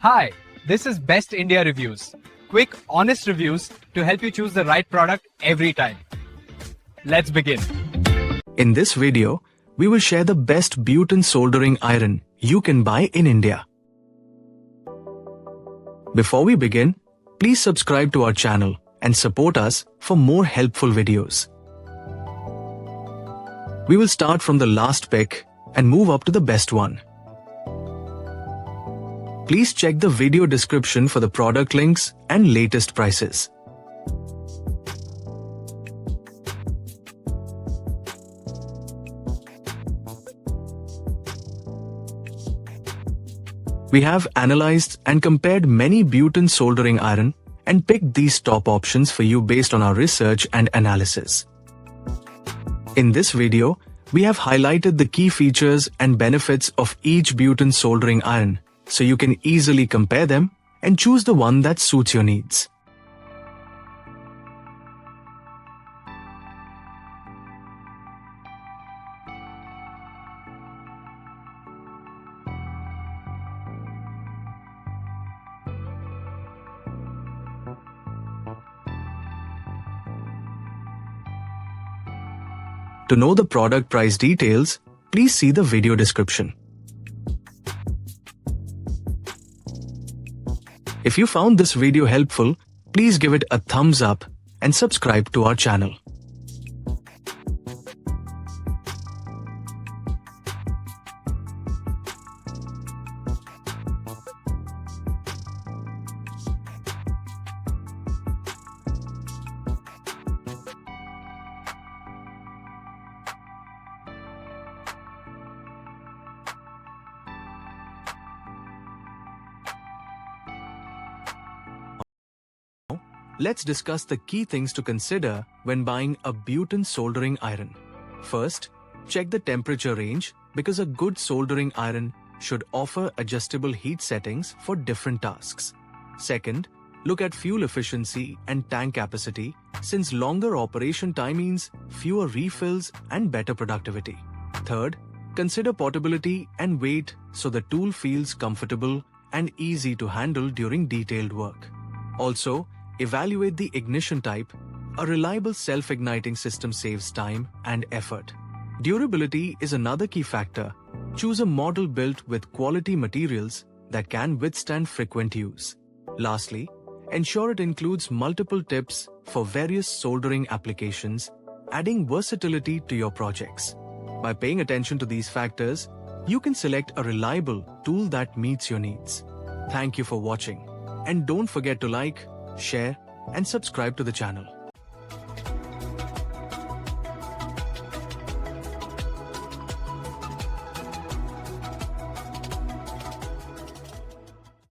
Hi, this is Best India Reviews. Quick, honest reviews to help you choose the right product every time. Let's begin. In this video, we will share the best Butane soldering iron you can buy in India. Before we begin, please subscribe to our channel and support us for more helpful videos. We will start from the last pick and move up to the best one. Please check the video description for the product links and latest prices. We have analyzed and compared many Butane soldering iron and picked these top options for you based on our research and analysis. In this video, we have highlighted the key features and benefits of each Butane soldering iron, so you can easily compare them and choose the one that suits your needs. To know the product price details, please see the video description. If you found this video helpful, please give it a thumbs up and subscribe to our channel. Let's discuss the key things to consider when buying a Butane soldering iron. First, check the temperature range because a good soldering iron should offer adjustable heat settings for different tasks. Second, look at fuel efficiency and tank capacity since longer operation time means fewer refills and better productivity. Third, consider portability and weight so the tool feels comfortable and easy to handle during detailed work. Also, evaluate the ignition type. A reliable self-igniting system saves time and effort. Durability is another key factor. Choose a model built with quality materials that can withstand frequent use. Lastly, ensure it includes multiple tips for various soldering applications, adding versatility to your projects. By paying attention to these factors, you can select a reliable tool that meets your needs. Thank you for watching, and don't forget to like, share, and subscribe to the channel.